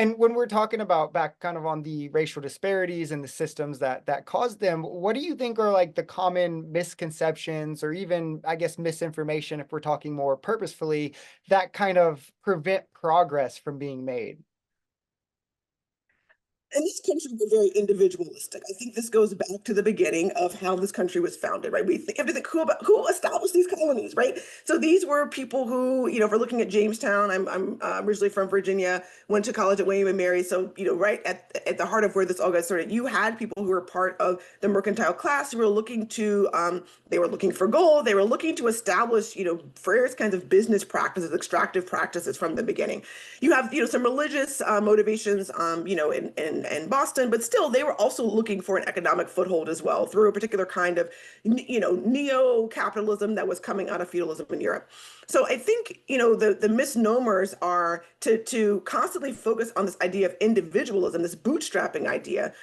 And when we're talking about back kind of on the racial disparities and the systems that cause them, what do you think are like the common misconceptions or even, I guess, misinformation, if we're talking more purposefully, that kind of prevent progress from being made? In this country, we're very individualistic. I think this goes back to the beginning of how this country was founded, right? We think everything cool about who established these colonies, right? So these were people who, if we're looking at Jamestown, I'm originally from Virginia, went to college at William and Mary. So, right at the heart of where this all got started, you had people who were part of the mercantile class who were looking to, they were looking for gold. They were looking to establish, various kinds of business practices, extractive practices from the beginning. You have, some religious motivations, in Boston, but still they were also looking for an economic foothold as well through a particular kind of, neo-capitalism that was coming out of feudalism in Europe. So I think, the misnomers are to constantly focus on this idea of individualism, this bootstrapping idea,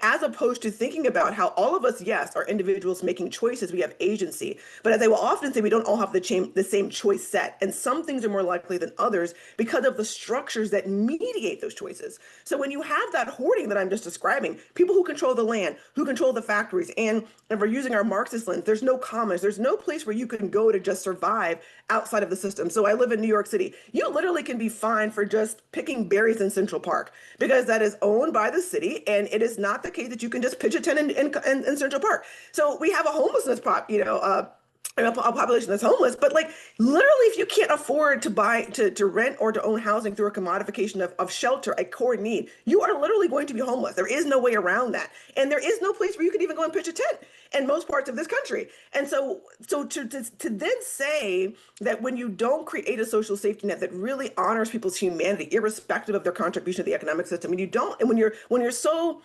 as opposed to thinking about how all of us, yes, are individuals making choices, we have agency. But as I will often say, we don't all have the same choice set. And some things are more likely than others because of the structures that mediate those choices. So when you have that hoarding that I'm just describing, people who control the land, who control the factories, and if we're using our Marxist lens, there's no commons, there's no place where you can go to just survive outside of the system. So I live in New York City. You literally can be fined for just picking berries in Central Park because that is owned by the city, and it is not the case that you can just pitch a tent in Central Park. So we have a homelessness a population that's homeless, but like literally, if you can't afford to to rent or to own housing through a commodification of shelter, a core need, you are literally going to be homeless. There is no way around that. And there is no place where you can even go and pitch a tent in most parts of this country. And so to then say that when you don't create a social safety net that really honors people's humanity, irrespective of their contribution to the economic system, and you don't, and when you're so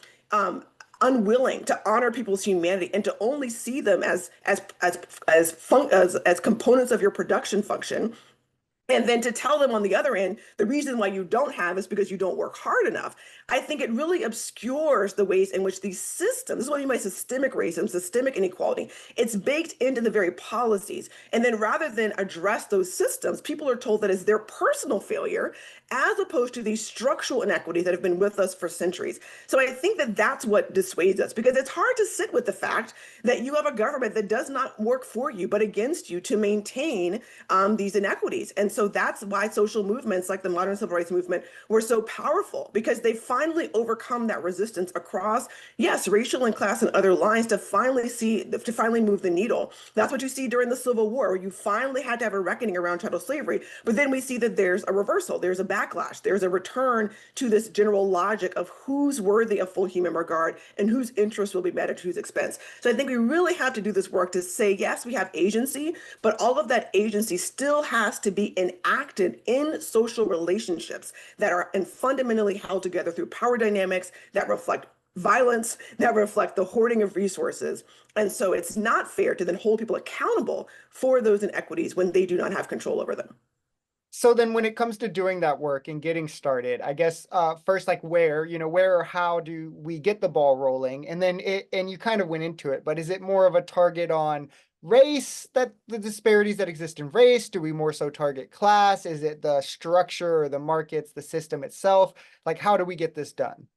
unwilling to honor people's humanity and to only see them as components of your production function, and then to tell them on the other end, the reason why you don't have is because you don't work hard enough. I think it really obscures the ways in which these systems, this is what I mean by systemic racism, systemic inequality, it's baked into the very policies. And then rather than address those systems, people are told that it's their personal failure as opposed to these structural inequities that have been with us for centuries. So I think that that's what dissuades us, because it's hard to sit with the fact that you have a government that does not work for you, but against you to maintain these inequities. And so that's why social movements like the modern civil rights movement were so powerful, because they finally overcome that resistance across, yes, racial and class and other lines to finally move the needle. That's what you see during the Civil War, where you finally had to have a reckoning around chattel slavery. But then we see that there's a reversal, there's a backlash, there's a return to this general logic of who's worthy of full human regard and whose interests will be met at whose expense. So I think we really have to do this work to say, yes, we have agency, but all of that agency still has to be enacted in social relationships that are and fundamentally held together through power dynamics that reflect violence, that reflect the hoarding of resources. And so it's not fair to then hold people accountable for those inequities when they do not have control over them. So then when it comes to doing that work and getting started, I guess first, like where or how do we get the ball rolling? And then and you kind of went into it, but is it more of a target on race, that the disparities that exist in race? Do we more so target class? Is it the structure or the markets, the system itself? Like, how do we get this done?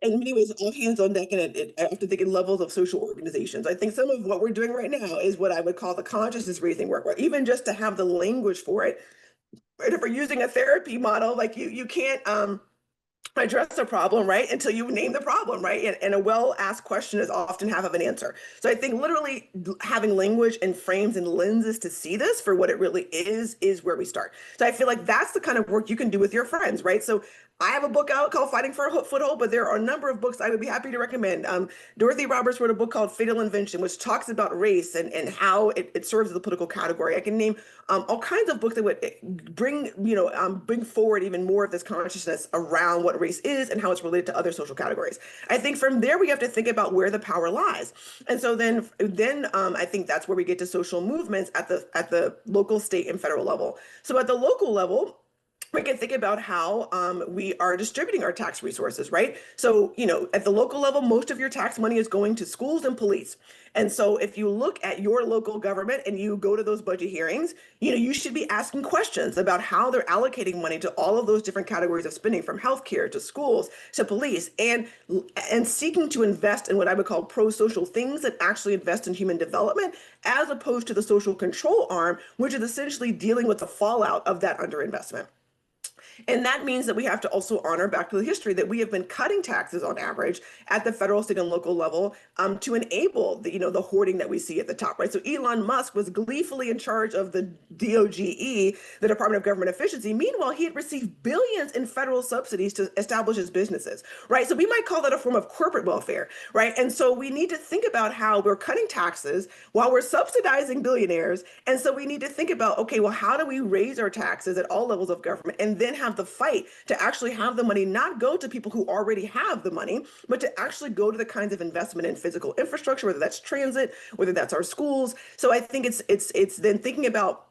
In many ways, all hands on deck, and I have to think in levels of social organizations. I think some of what we're doing right now is what I would call the consciousness raising work, where even just to have the language for it, right? If we're using a therapy model, like you can't address a problem, right, until you name the problem, right? And a well-asked question is often half of an answer. So I think literally having language and frames and lenses to see this for what it really is where we start. So I feel like that's the kind of work you can do with your friends, right? So I have a book out called Fighting for a Foothold, but there are a number of books I would be happy to recommend. Dorothy Roberts wrote a book called Fatal Invention, which talks about race and how it serves as a political category. I can name all kinds of books that would bring forward even more of this consciousness around what race is and how it's related to other social categories. I think from there we have to think about where the power lies, and so then I think that's where we get to social movements at the local, state, and federal level. So at the local level, We can think about how we are distributing our tax resources, right? So, at the local level, most of your tax money is going to schools and police. And so, if you look at your local government and you go to those budget hearings, you should be asking questions about how they're allocating money to all of those different categories of spending, from healthcare to schools to police, and seeking to invest in what I would call pro-social things that actually invest in human development, as opposed to the social control arm, which is essentially dealing with the fallout of that underinvestment. And that means that we have to also honor, back to the history, that we have been cutting taxes on average at the federal, state, and local level, to enable the hoarding that we see at the top, right? So Elon Musk was gleefully in charge of the DOGE, the Department of Government Efficiency. Meanwhile, he had received billions in federal subsidies to establish his businesses, right? So we might call that a form of corporate welfare, right? And so we need to think about how we're cutting taxes while we're subsidizing billionaires. And so we need to think about, okay, well, how do we raise our taxes at all levels of government, and then have the fight to actually have the money not go to people who already have the money, but to actually go to the kinds of investment in physical infrastructure, whether that's transit, whether that's our schools. So I think it's then thinking about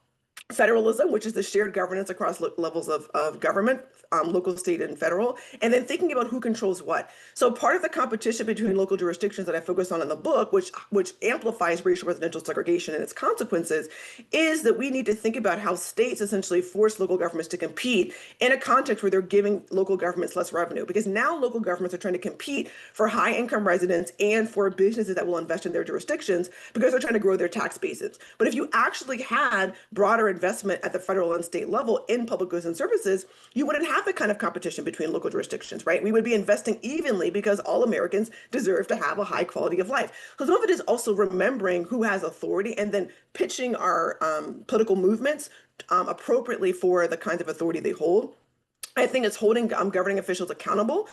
federalism, which is the shared governance across levels of government, local, state, and federal, and then thinking about who controls what. So part of the competition between local jurisdictions that I focus on in the book, which amplifies racial residential segregation and its consequences, is that we need to think about how states essentially force local governments to compete in a context where they're giving local governments less revenue. Because now local governments are trying to compete for high income residents and for businesses that will invest in their jurisdictions, because they're trying to grow their tax bases. But if you actually had broader investment at the federal and state level in public goods and services, you wouldn't have the kind of competition between local jurisdictions, right? We would be investing evenly, because all Americans deserve to have a high quality of life. So some of it is also remembering who has authority, and then pitching our political movements appropriately for the kinds of authority they hold. I think it's holding governing officials accountable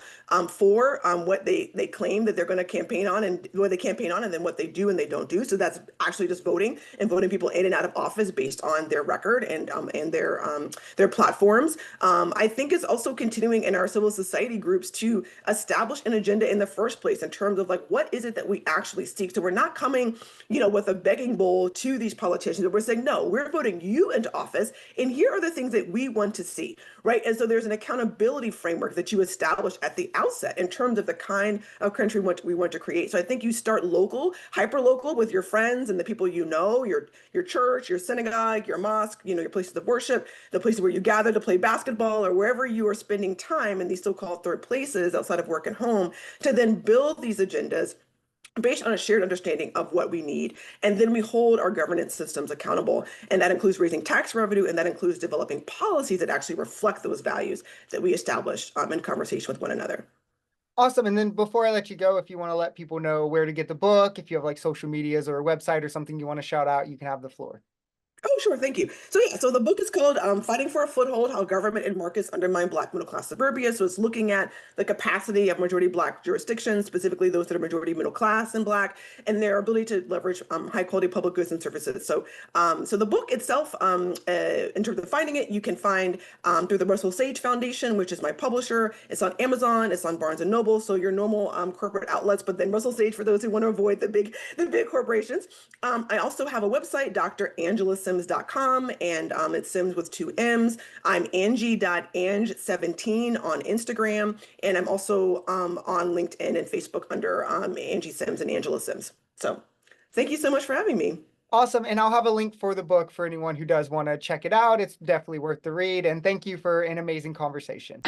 for what they claim that they're going to campaign on, and what they campaign on, and then what they do and they don't do. So that's actually just voting, and voting people in and out of office based on their record and their platforms. I think it's also continuing in our civil society groups to establish an agenda in the first place, in terms of like, what is it that we actually seek. So we're not coming, with a begging bowl to these politicians, but we're saying, no, we're voting you into office, and here are the things that we want to see, right? And so there's an accountability framework that you establish at the outset in terms of the kind of country we want to create. So I think you start local, hyper local, with your friends and the people your church, your synagogue, your mosque, your places of worship, the places where you gather to play basketball, or wherever you are spending time in these so-called third places outside of work and home, to then build these agendas based on a shared understanding of what we need. And then we hold our governance systems accountable. And that includes raising tax revenue, and that includes developing policies that actually reflect those values that we establish in conversation with one another. Awesome. And then before I let you go, if you want to let people know where to get the book, if you have like social medias or a website or something you want to shout out, you can have the floor. Oh, sure. Thank you. So yeah, so the book is called Fighting for a Foothold: How Government and Markets Undermine Black Middle Class Suburbia. So it's looking at the capacity of majority Black jurisdictions, specifically those that are majority middle class and Black, and their ability to leverage high quality public goods and services. So the book itself, in terms of finding it, you can find through the Russell Sage Foundation, which is my publisher. It's on Amazon, it's on Barnes and Noble, so your normal corporate outlets, but then Russell Sage for those who want to avoid the big corporations. I also have a website, drangela.sims.com, and it's Sims with two M's. I'm Angie.Ange17 on Instagram, and I'm also on LinkedIn and Facebook under Angie Sims and Angela Sims. So thank you so much for having me. Awesome. And I'll have a link for the book for anyone who does want to check it out. It's definitely worth the read. And thank you for an amazing conversation.